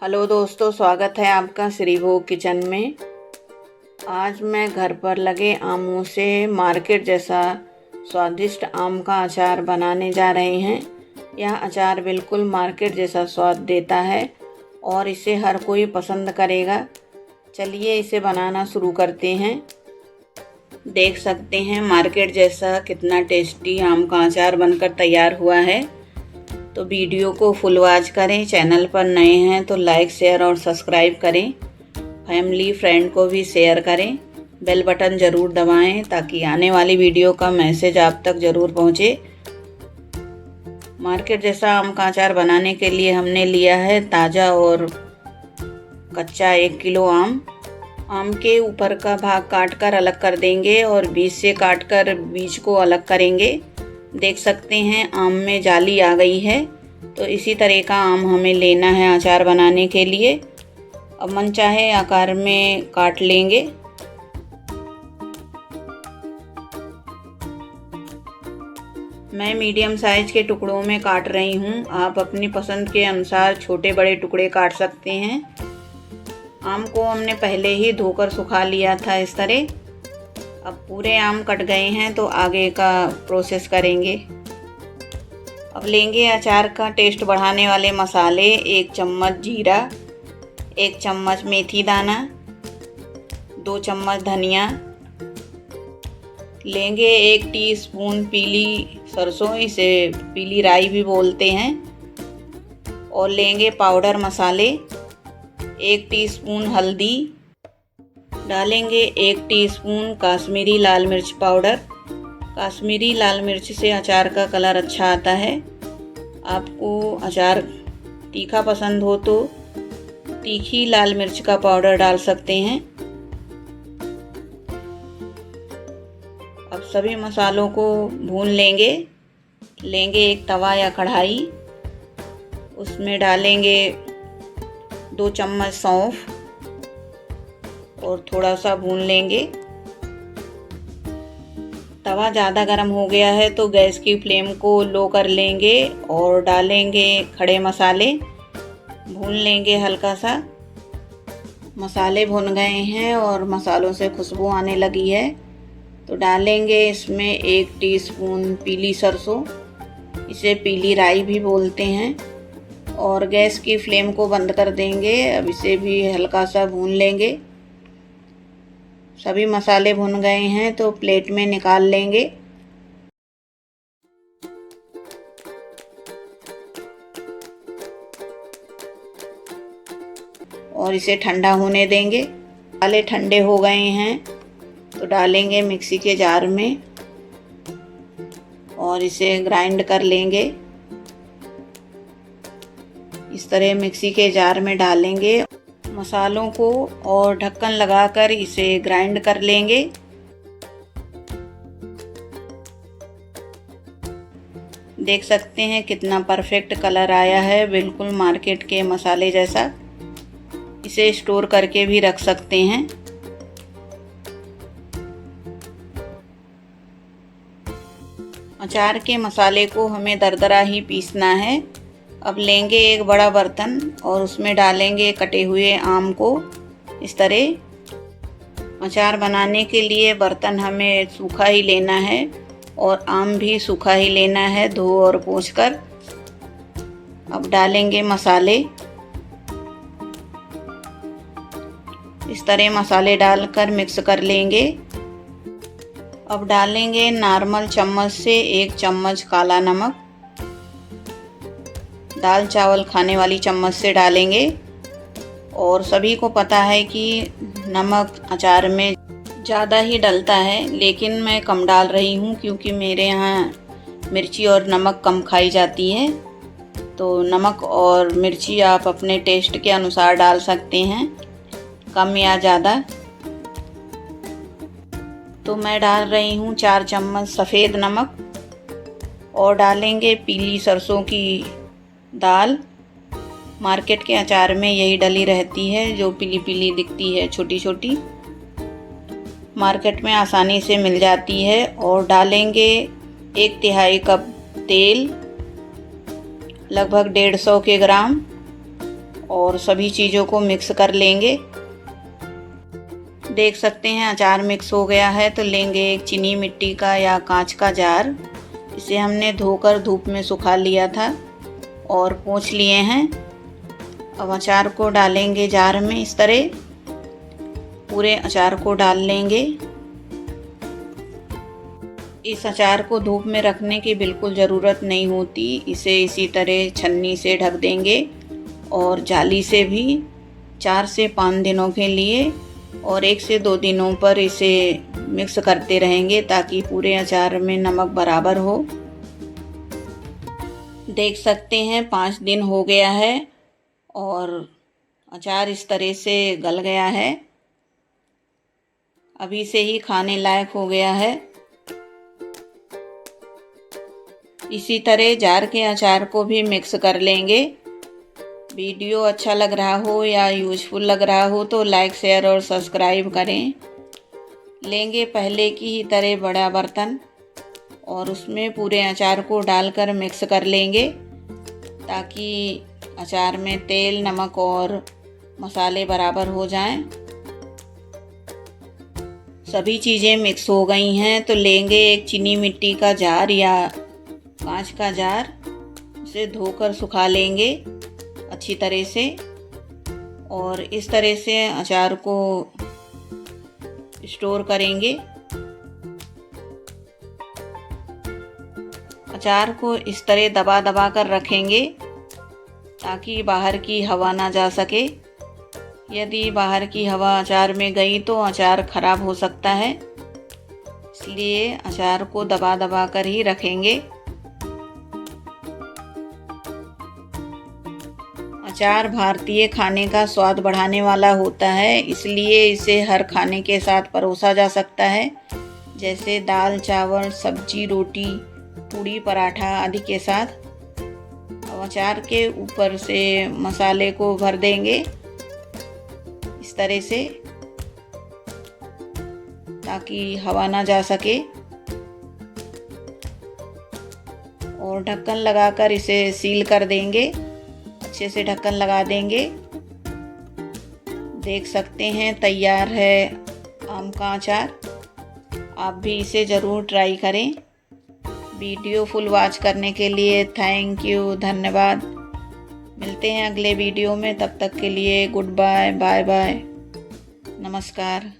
Hello दोस्तों, स्वागत है आपका श्री भोग किचन में। आज मैं घर पर लगे आमों से मार्केट जैसा स्वादिष्ट आम का अचार बनाने जा रहे हैं। यह अचार बिल्कुल मार्केट जैसा स्वाद देता है और इसे हर कोई पसंद करेगा। चलिए इसे बनाना शुरू करते हैं। देख सकते हैं मार्केट जैसा कितना टेस्टी आम का अचार बनकर तैयार हुआ है। तो वीडियो को फुल वॉच करें। चैनल पर नए हैं तो लाइक शेयर और सब्सक्राइब करें। फैमिली फ्रेंड को भी शेयर करें। बेल बटन ज़रूर दबाएं ताकि आने वाली वीडियो का मैसेज आप तक ज़रूर पहुंचे। मार्केट जैसा आम का अचार बनाने के लिए हमने लिया है ताज़ा और कच्चा 1 किलो आम। आम के ऊपर का भाग काटकर अलग कर देंगे और बीज से काटकर बीज को अलग करेंगे। देख सकते हैं आम में जाली आ गई है। तो इसी तरह का आम हमें लेना है अचार बनाने के लिए। अब मनचाहे आकार में काट लेंगे। मैं मीडियम साइज के टुकड़ों में काट रही हूँ। आप अपनी पसंद के अनुसार छोटे बड़े टुकड़े काट सकते हैं। आम को हमने पहले ही धोकर सुखा लिया था इस तरह। अब पूरे आम कट गए हैं तो आगे का प्रोसेस करेंगे। अब लेंगे अचार का टेस्ट बढ़ाने वाले मसाले। 1 चम्मच जीरा, 1 चम्मच मेथी दाना, 2 चम्मच धनिया। लेंगे 1 टीस्पून पीली सरसों, इसे पीली राई भी बोलते हैं। और लेंगे पाउडर मसाले। 1 टीस्पून हल्दी। डालेंगे 1 टीस्पून काश्मीरी लाल मिर्च पाउडर। काश्मीरी लाल मिर्च से अचार का कलर अच्छा आता है। आपको अचार तीखा पसंद हो तो तीखी लाल मिर्च का पाउडर डाल सकते हैं। अब सभी मसालों को भून लेंगे। लेंगे एक तवा या कढ़ाई, उसमें डालेंगे 2 चम्मच सौंफ और थोड़ा सा भून लेंगे। तवा ज़्यादा गर्म हो गया है तो गैस की फ्लेम को लो कर लेंगे और डालेंगे खड़े मसाले। भून लेंगे हल्का सा। मसाले भुन गए हैं और मसालों से खुशबू आने लगी है तो डालेंगे इसमें 1 टीस्पून पीली सरसों, इसे पीली राई भी बोलते हैं। और गैस की फ्लेम को बंद कर देंगे। अब इसे भी हल्का सा भून लेंगे। सभी मसाले भुन गए हैं तो प्लेट में निकाल लेंगे। और इसे ठंडा होने देंगे। मसाले ठंडे हो गए हैं तो डालेंगे मिक्सी के जार में और इसे ग्राइंड कर लेंगे। इस तरह मिक्सी के जार में डालेंगे मसालों को और ढक्कन लगाकर इसे ग्राइंड कर लेंगे। देख सकते हैं कितना परफेक्ट कलर आया है, बिल्कुल मार्केट के मसाले जैसा। इसे स्टोर करके भी रख सकते हैं। अचार के मसाले को हमें दरदरा ही पीसना है। अब लेंगे एक बड़ा बर्तन और उसमें डालेंगे कटे हुए आम को इस तरह। अचार बनाने के लिए बर्तन हमें सूखा ही लेना है और आम भी सूखा ही लेना है, धो और पोंछ कर। अब डालेंगे मसाले। इस तरह मसाले डालकर मिक्स कर लेंगे। अब डालेंगे नॉर्मल चम्मच से 1 चम्मच काला नमक। दाल चावल खाने वाली चम्मच से डालेंगे। और सभी को पता है कि नमक अचार में ज़्यादा ही डलता है, लेकिन मैं कम डाल रही हूँ क्योंकि मेरे यहाँ मिर्ची और नमक कम खाई जाती है। तो नमक और मिर्ची आप अपने टेस्ट के अनुसार डाल सकते हैं, कम या ज़्यादा। तो मैं डाल रही हूँ 4 चम्मच सफ़ेद नमक। और डालेंगे पीली सरसों की दाल। मार्केट के अचार में यही डली रहती है जो पीली पीली दिखती है, छोटी छोटी, मार्केट में आसानी से मिल जाती है। और डालेंगे 1/3 कप तेल, लगभग 150 के ग्राम। और सभी चीज़ों को मिक्स कर लेंगे। देख सकते हैं अचार मिक्स हो गया है। तो लेंगे एक चीनी मिट्टी का या कांच का जार। इसे हमने धोकर धूप में सुखा लिया था और पोंछ लिए हैं। अब अचार को डालेंगे जार में। इस तरह पूरे अचार को डाल लेंगे। इस अचार को धूप में रखने की बिल्कुल ज़रूरत नहीं होती। इसे इसी तरह छन्नी से ढक देंगे और जाली से भी 4 से 5 दिनों के लिए और 1 से 2 दिनों पर इसे मिक्स करते रहेंगे ताकि पूरे अचार में नमक बराबर हो। देख सकते हैं 5 दिन हो गया है और अचार इस तरह से गल गया है। अभी से ही खाने लायक हो गया है। इसी तरह जार के अचार को भी मिक्स कर लेंगे। वीडियो अच्छा लग रहा हो या यूज़फुल लग रहा हो तो लाइक, शेयर और सब्सक्राइब करें। लेंगे पहले की ही तरह बड़ा बर्तन और उसमें पूरे अचार को डालकर मिक्स कर लेंगे ताकि अचार में तेल, नमक और मसाले बराबर हो जाएं। सभी चीज़ें मिक्स हो गई हैं तो लेंगे एक चीनी मिट्टी का जार या कांच का जार। उसे धोकर सुखा लेंगे अच्छी तरह से और इस तरह से अचार को स्टोर करेंगे। अचार को इस तरह दबा दबा कर रखेंगे ताकि बाहर की हवा ना जा सके। यदि बाहर की हवा अचार में गई तो अचार खराब हो सकता है, इसलिए अचार को दबा दबा कर ही रखेंगे। अचार भारतीय खाने का स्वाद बढ़ाने वाला होता है, इसलिए इसे हर खाने के साथ परोसा जा सकता है, जैसे दाल, चावल, सब्जी, रोटी, पूड़ी, पराठा आदि के साथ। अब अचार के ऊपर से मसाले को भर देंगे इस तरह से ताकि हवा ना जा सके और ढक्कन लगाकर इसे सील कर देंगे। अच्छे से ढक्कन लगा देंगे। देख सकते हैं तैयार है आम का अचार। आप भी इसे ज़रूर ट्राई करें। वीडियो फुल वॉच करने के लिए थैंक यू, धन्यवाद। मिलते हैं अगले वीडियो में, तब तक के लिए गुड बाय, बाय बाय, नमस्कार।